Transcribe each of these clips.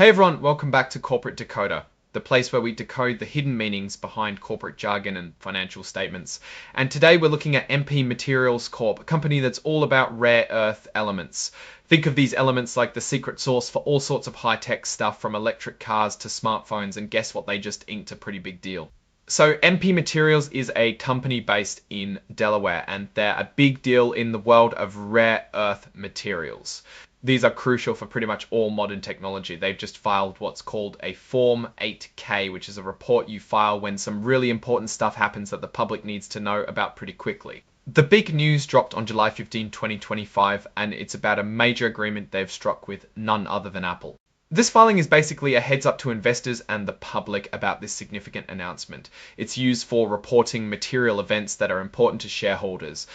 Hey everyone, welcome back to Corporate Decoder, the place where we decode the hidden meanings behind corporate jargon and financial statements. And today we're looking at MP Materials Corp, a company that's all about rare earth elements. Think of these elements like the secret sauce for all sorts of high-tech stuff from electric cars to smartphones, and guess what, they just inked a pretty big deal. So MP Materials is a company based in Delaware, and they're a big deal in the world of rare earth materials. These are crucial for pretty much all modern technology. They've just filed what's called a Form 8K, which is a report you file when some really important stuff happens that the public needs to know about pretty quickly. The big news dropped on July 15, 2025, and it's about a major agreement they've struck with none other than Apple. This filing is basically a heads up to investors and the public about this significant announcement. It's used for reporting material events that are important to shareholders.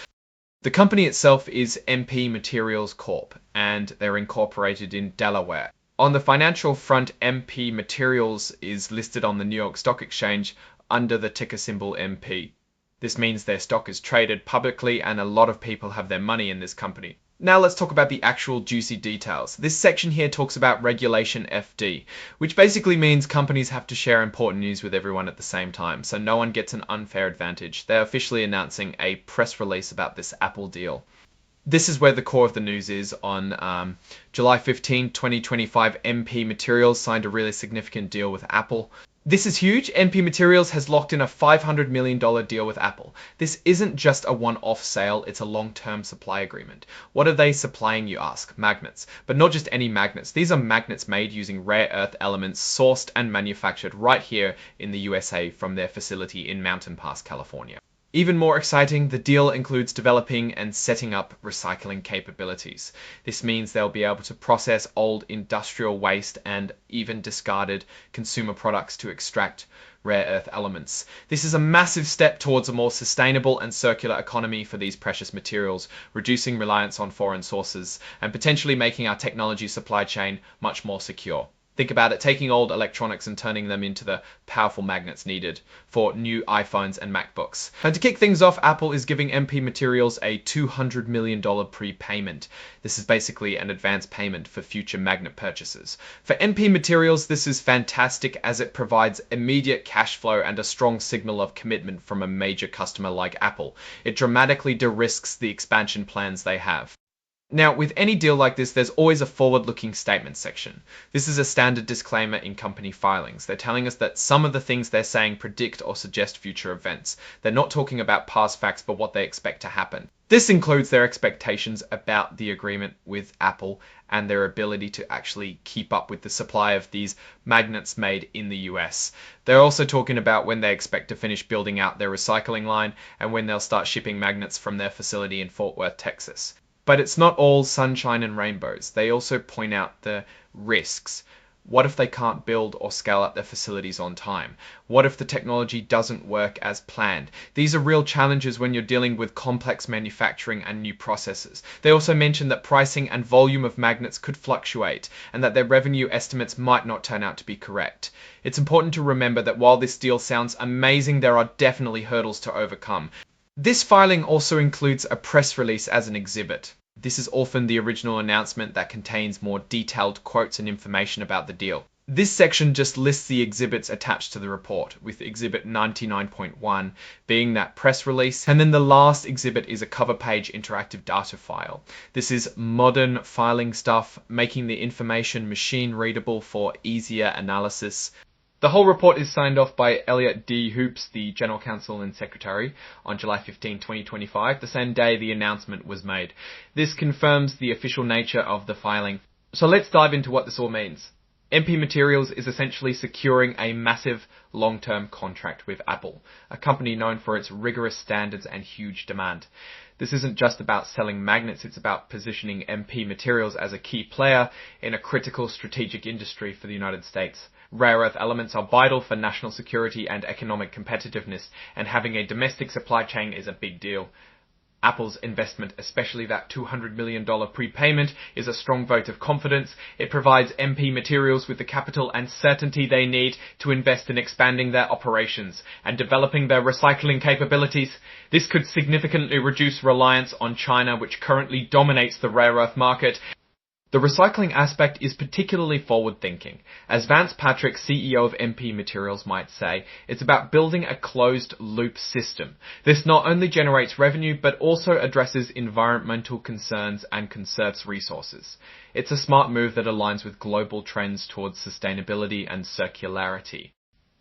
The company itself is MP Materials Corp, and they're incorporated in Delaware. On the financial front, MP Materials is listed on the New York Stock Exchange under the ticker symbol MP. This means their stock is traded publicly and a lot of people have their money in this company. Now let's talk about the actual juicy details. This section here talks about Regulation FD, which basically means companies have to share important news with everyone at the same time, so no one gets an unfair advantage. They're officially announcing a press release about this Apple deal. This is where the core of the news is. On July 15, 2025, MP Materials signed a really significant deal with Apple. This is huge. MP Materials has locked in a $500 million deal with Apple. This isn't just a one-off sale, it's a long-term supply agreement. What are they supplying, you ask? Magnets. But not just any magnets. These are magnets made using rare earth elements sourced and manufactured right here in the USA from their facility in Mountain Pass, California. Even more exciting, the deal includes developing and setting up recycling capabilities. This means they'll be able to process old industrial waste and even discarded consumer products to extract rare earth elements. This is a massive step towards a more sustainable and circular economy for these precious materials, reducing reliance on foreign sources and potentially making our technology supply chain much more secure. Think about it, taking old electronics and turning them into the powerful magnets needed for new iPhones and MacBooks. And to kick things off, Apple is giving MP Materials a $200 million prepayment. This is basically an advance payment for future magnet purchases. For MP Materials, this is fantastic as it provides immediate cash flow and a strong signal of commitment from a major customer like Apple. It dramatically de-risks the expansion plans they have. Now, with any deal like this, there's always a forward-looking statement section. This is a standard disclaimer in company filings. They're telling us that some of the things they're saying predict or suggest future events. They're not talking about past facts, but what they expect to happen. This includes their expectations about the agreement with Apple and their ability to actually keep up with the supply of these magnets made in the US. They're also talking about when they expect to finish building out their recycling line and when they'll start shipping magnets from their facility in Fort Worth, Texas. But it's not all sunshine and rainbows. They also point out the risks. What if they can't build or scale up their facilities on time? What if the technology doesn't work as planned? These are real challenges when you're dealing with complex manufacturing and new processes. They also mention that pricing and volume of magnets could fluctuate and that their revenue estimates might not turn out to be correct. It's important to remember that while this deal sounds amazing, there are definitely hurdles to overcome. This filing also includes a press release as an exhibit. This is often the original announcement that contains more detailed quotes and information about the deal. This section just lists the exhibits attached to the report, with exhibit 99.1 being that press release, and then the last exhibit is a cover page interactive data file. This is modern filing stuff, making the information machine readable for easier analysis. The whole report is signed off by Elliot D. Hoops, the General Counsel and Secretary, on July 15, 2025, the same day the announcement was made. This confirms the official nature of the filing. So let's dive into what this all means. MP Materials is essentially securing a massive long-term contract with Apple, a company known for its rigorous standards and huge demand. This isn't just about selling magnets, it's about positioning MP Materials as a key player in a critical strategic industry for the United States. Rare earth elements are vital for national security and economic competitiveness, and having a domestic supply chain is a big deal. Apple's investment, especially that $200 million prepayment, is a strong vote of confidence. It provides MP Materials with the capital and certainty they need to invest in expanding their operations and developing their recycling capabilities. This could significantly reduce reliance on China, which currently dominates the rare earth market. The recycling aspect is particularly forward-thinking. As Vance Patrick, CEO of MP Materials, might say, it's about building a closed-loop system. This not only generates revenue, but also addresses environmental concerns and conserves resources. It's a smart move that aligns with global trends towards sustainability and circularity.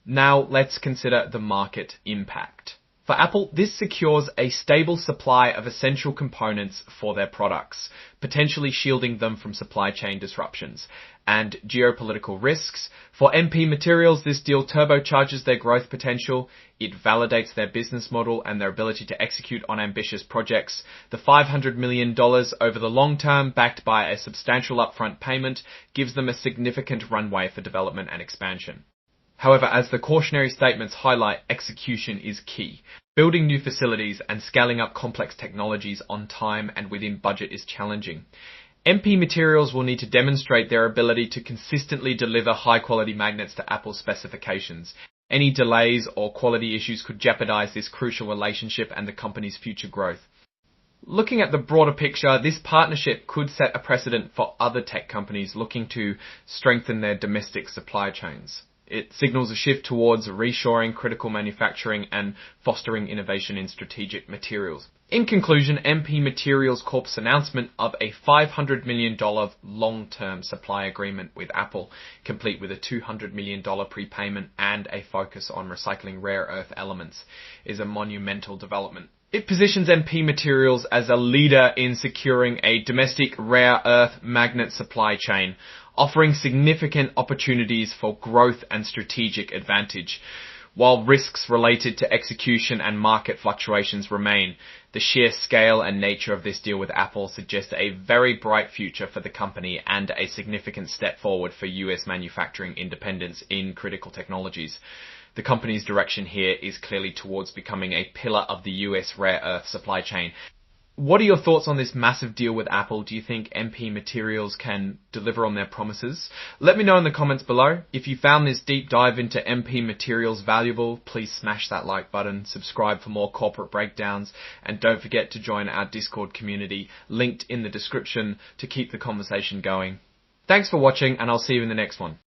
Now, let's consider the market impact. For Apple, this secures a stable supply of essential components for their products, potentially shielding them from supply chain disruptions and geopolitical risks. For MP Materials, this deal turbocharges their growth potential. It validates their business model and their ability to execute on ambitious projects. The $500 million over the long term, backed by a substantial upfront payment, gives them a significant runway for development and expansion. However, as the cautionary statements highlight, execution is key. Building new facilities and scaling up complex technologies on time and within budget is challenging. MP Materials will need to demonstrate their ability to consistently deliver high-quality magnets to Apple's specifications. Any delays or quality issues could jeopardize this crucial relationship and the company's future growth. Looking at the broader picture, this partnership could set a precedent for other tech companies looking to strengthen their domestic supply chains. It signals a shift towards reshoring critical manufacturing and fostering innovation in strategic materials. In conclusion, MP Materials Corp's announcement of a $500 million long-term supply agreement with Apple, complete with a $200 million prepayment and a focus on recycling rare earth elements, is a monumental development. It positions MP Materials as a leader in securing a domestic rare earth magnet supply chain, offering significant opportunities for growth and strategic advantage. While risks related to execution and market fluctuations remain, the sheer scale and nature of this deal with Apple suggests a very bright future for the company and a significant step forward for US manufacturing independence in critical technologies. The company's direction here is clearly towards becoming a pillar of the US rare earth supply chain. What are your thoughts on this massive deal with Apple? Do you think MP Materials can deliver on their promises? Let me know in the comments below. If you found this deep dive into MP Materials valuable, please smash that like button, subscribe for more corporate breakdowns, and don't forget to join our Discord community, linked in the description, to keep the conversation going. Thanks for watching, and I'll see you in the next one.